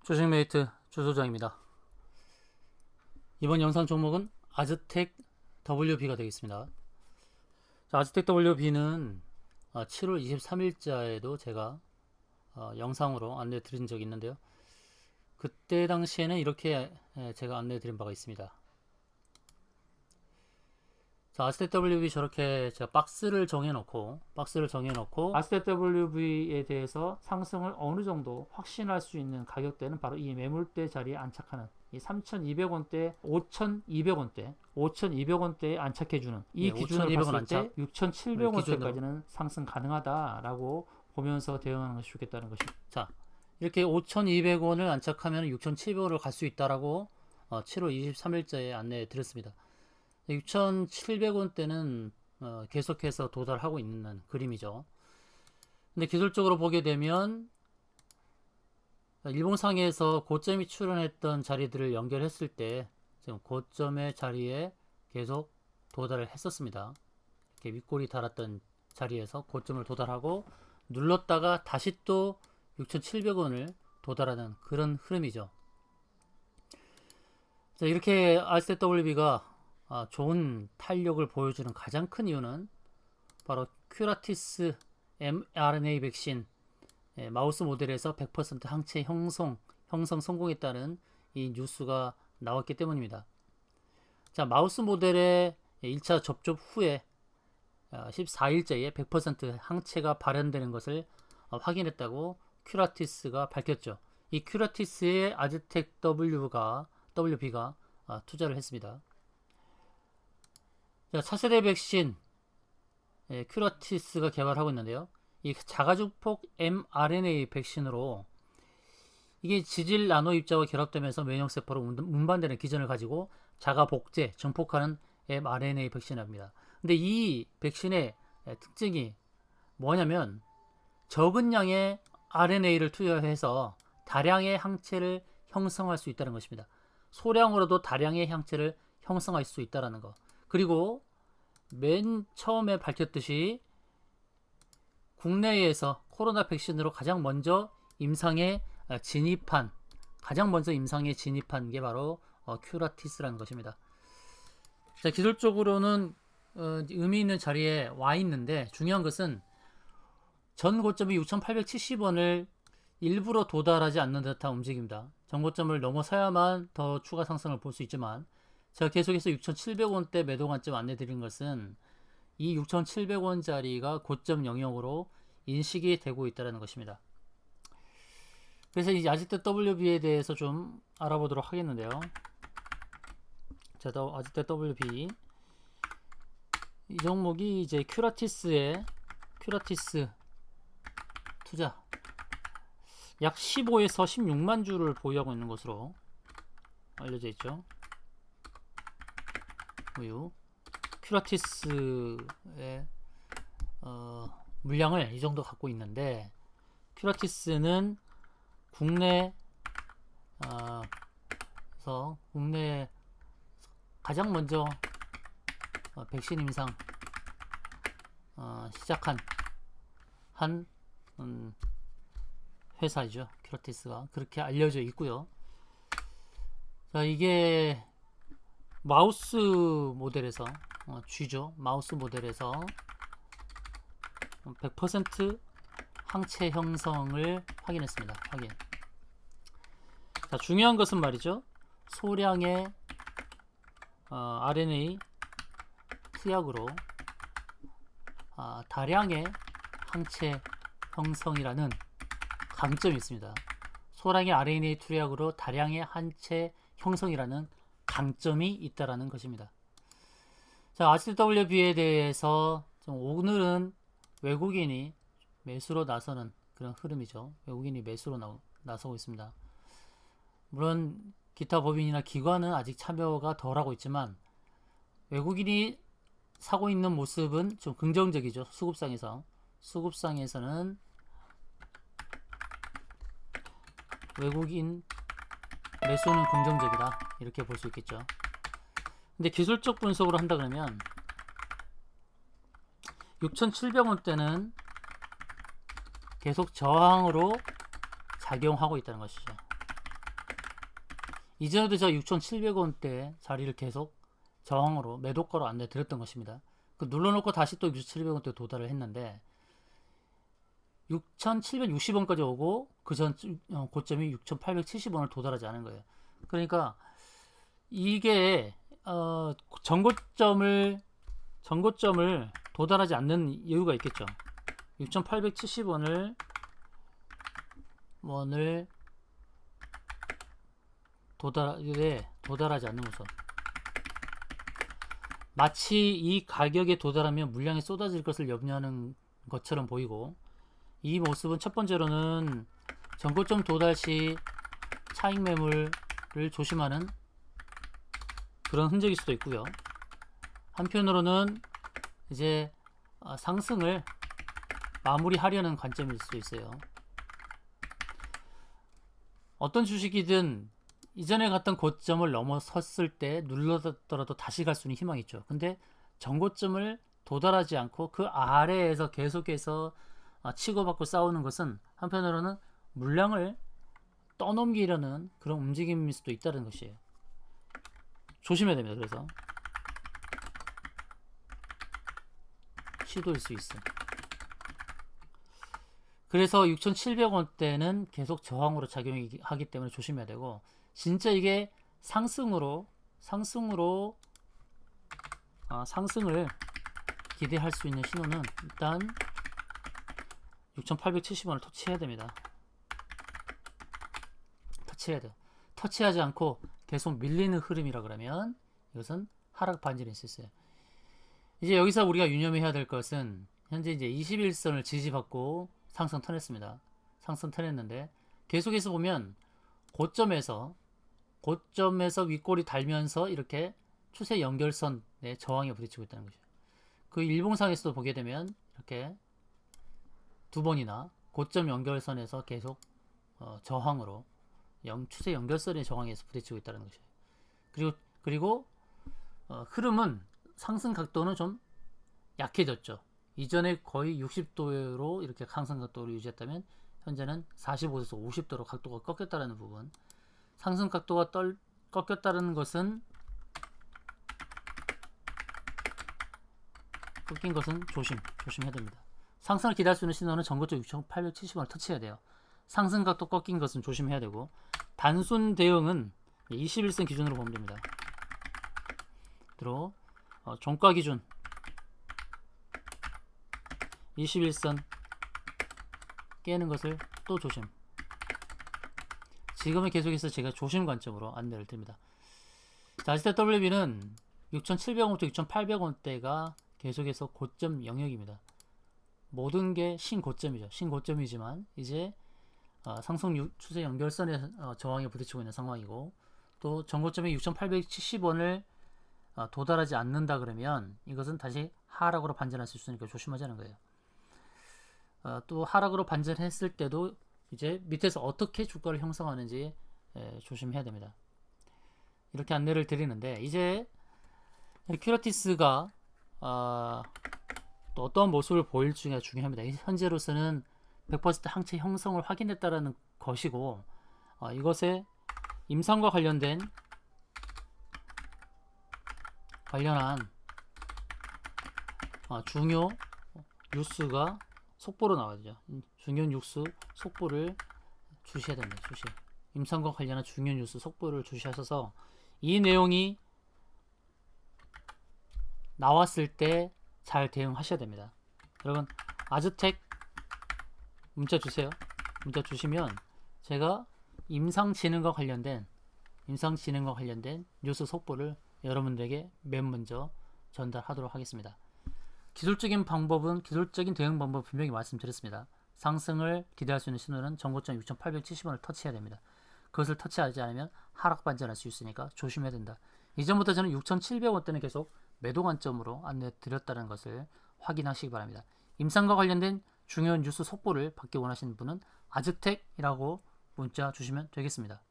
주식메이트 주소장입니다. 이번 영상 종목은 아즈텍 WB가 되겠습니다. 자, 아즈텍 WB는 7월 23일자에도 제가 영상으로 안내 드린 적이 있는데요. 그때 당시에는 이렇게 제가 안내 드린 바가 있습니다. 자, 아즈텍 WB 저렇게 제가 박스를 정해놓고 아즈텍 WB에 대해서 상승을 어느 정도 확신할 수 있는 가격대는 바로 이 매물대 자리에 안착하는 이 3,200원대, 5,200원대, 5,200원대에 안착해주는 이 기준으로 봤을 때 6,700원대까지는 상승 가능하다라고 보면서 대응하는 것이 좋겠다는 것입니다. 자, 이렇게 5,200원을 안착하면 6,700원을 갈 수 있다라고 7월 23일자에 안내 드렸습니다. 6,700원대는 계속해서 도달하고 있는 그림이죠. 근데 기술적으로 보게 되면 일봉상에서 고점이 출현했던 자리들을 연결했을 때 지금 고점의 자리에 계속 도달을 했었습니다. 이렇게 윗골이 달았던 자리에서 고점을 도달하고 눌렀다가 다시 또 6,700원을 도달하는 그런 흐름이죠. 자, 이렇게 RCWB가 좋은 탄력을 보여주는 가장 큰 이유는 바로 큐라티스 mRNA 백신 마우스 모델에서 100% 항체 형성 성공했다는 이 뉴스가 나왔기 때문입니다. 자, 마우스 모델의 1차 접촉 후에 14일째에 100% 항체가 발현되는 것을 확인했다고 큐라티스가 밝혔죠. 이 큐라티스의 아즈텍 WB가 투자를 했습니다. 자, 차세대 백신 큐라티스가 개발하고 있는데요. 이 자가증폭 mRNA 백신으로 이게 지질 나노 입자와 결합되면서 면역세포로 운반되는 기전을 가지고 자가 복제, 증폭하는 mRNA 백신입니다. 근데 이 백신의 특징이 뭐냐면 적은 양의 RNA를 투여해서 다량의 항체를 형성할 수 있다는 것입니다. 소량으로도 다량의 항체를 형성할 수 있다는 것. 그리고 맨 처음에 밝혔듯이 국내에서 코로나 백신으로 가장 먼저 임상에 진입한 게 바로 큐라티스라는 것입니다. 자, 기술적으로는 의미 있는 자리에 와 있는데 중요한 것은 전 고점이 6,870원을 일부러 도달하지 않는 듯한 움직임입니다. 전 고점을 넘어서야만 더 추가 상승을 볼 수 있지만 제가 계속해서 6,700원대 매도 관점 안내 드린 것은 이 6,700원짜리가 고점 영역으로 인식이 되고 있다는 것입니다. 그래서 이 아즈텍 WB에 대해서 좀 알아보도록 하겠는데요. 자, 아즈텍 WB 이 종목이 이제 큐라티스 투자 약 15에서 16만 주를 보유하고 있는 것으로 알려져 있죠. 큐라티스의 물량을 이 정도 갖고 있는데 큐라티스는 국내 가장 먼저 백신 임상 시작한 회사이죠. 큐라티스가 그렇게 알려져 있고요. 자, 이게 마우스 모델에서 G죠. 마우스 모델에서 100% 항체 형성을 확인했습니다. 자, 중요한 것은 말이죠. 소량의 RNA 투약으로 다량의 항체 형성이라는 강점이 있습니다. 소량의 RNA 투약으로 다량의 항체 형성이라는 강점이 있다라는 것입니다. 자, RCWB에 대해서 오늘은 외국인이 매수로 나서는 그런 흐름이죠. 외국인이 매수로 나서고 있습니다. 물론 기타 법인이나 기관은 아직 참여가 덜하고 있지만 외국인이 사고 있는 모습은 좀 긍정적이죠. 수급상에서는 외국인 매수는 긍정적이다 이렇게 볼 수 있겠죠. 근데 기술적 분석으로 한다 그러면 6,700원대는 계속 저항으로 작용하고 있다는 것이죠. 이전에도 제가 6,700원대 자리를 계속 저항으로 매도가로 안내 드렸던 것입니다. 그 눌러놓고 다시 또 6,700원대 도달을 했는데 6,760원까지 오고 그 전 고점이 6,870원을 도달하지 않은 거예요. 그러니까 이게 전고점을 도달하지 않는 이유가 있겠죠. 6,870원을 도달하지 않는 모습. 마치 이 가격에 도달하면 물량이 쏟아질 것을 염려하는 것처럼 보이고, 이 모습은 첫 번째로는 전고점 도달 시 차익 매물을 조심하는 그런 흔적일 수도 있고요. 한편으로는 이제 상승을 마무리하려는 관점일 수도 있어요. 어떤 주식이든 이전에 갔던 고점을 넘어섰을 때 눌러더라도 다시 갈 수는 희망이 있죠. 근데 전고점을 도달하지 않고 그 아래에서 계속해서 치고받고 싸우는 것은 한편으로는 물량을 떠넘기려는 그런 움직임일 수도 있다는 것이에요. 조심해야 됩니다. 그래서 시도일 수 있어요. 그래서 6,700원대는 계속 저항으로 작용하기 때문에 조심해야 되고, 진짜 이게 상승을 기대할 수 있는 신호는 일단 6,870원을 터치해야 됩니다. 터치해야 돼요. 터치하지 않고 계속 밀리는 흐름이라 그러면 이것은 하락 반전일 수 있어요. 이제 여기서 우리가 유념해야 될 것은 현재 이제 21선을 지지받고 상승 턴했습니다. 상승 턴했는데 계속해서 보면 고점에서 윗골이 달면서 이렇게 추세 연결선의 저항에 부딪히고 있다는 거죠. 그 일봉상에서도 보게 되면 이렇게 두 번이나 고점 연결선에서 계속 저항으로 추세 연결선의 저항에서 부딪히고 있다는 것이에요. 그리고 흐름은 상승 각도는 좀 약해졌죠. 이전에 거의 60도로 이렇게 상승 각도를 유지했다면 현재는 45도에서 50도로 각도가 꺾였다는 부분. 상승 각도가 꺾였다는 것은 꺾인 것은 조심해야 됩니다. 상승을 기대할 수 있는 신호는 전고점 6,870원을 터치해야 돼요. 상승 각도 꺾인 것은 조심해야 되고, 단순 대응은 21선 기준으로 보면 됩니다. 들어 종가 기준 21선 깨는 것을 또 조심. 지금은 계속해서 제가 조심 관점으로 안내를 드립니다. 자, HTWB는 6,700원부터 6,800원대가 계속해서 고점 영역입니다. 모든 게 신고점이죠. 신고점이지만 이제 상승 추세 연결선의 저항에 부딪히고 있는 상황이고, 또 전고점이 6,870원을 도달하지 않는다 그러면 이것은 다시 하락으로 반전할 수 있으니까 조심하자는 거예요. 또 하락으로 반전했을 때도 이제 밑에서 어떻게 주가를 형성하는지 조심해야 됩니다. 이렇게 안내를 드리는데, 이제 큐라티스가 또 어떤 모습을 보일지가 중요합니다. 현재로서는 100% 항체 형성을 확인했다라는 것이고, 이것에 임상과 관련한 중요 뉴스가 속보로 나와야죠. 중요 뉴스 속보를 주시해야 됩니다. 임상과 관련한 중요 뉴스 속보를 주시하셔서 이 내용이 나왔을 때 잘 대응하셔야 됩니다. 여러분, 아즈텍 문자 주세요. 문자 주시면 제가 임상진흥과 관련된 뉴스 속보를 여러분들에게 맨 먼저 전달하도록 하겠습니다. 기술적인 대응 방법 분명히 말씀드렸습니다. 상승을 기대할 수 있는 신호는 전고점 6,870원을 터치해야 됩니다. 그것을 터치하지 않으면 하락 반전할 수 있으니까 조심해야 된다. 이전부터 저는 6,700원대는 계속 매도 관점으로 안내 드렸다는 것을 확인하시기 바랍니다. 임상과 관련된 중요한 뉴스 속보를 받기 원하시는 분은 아즈텍이라고 문자 주시면 되겠습니다.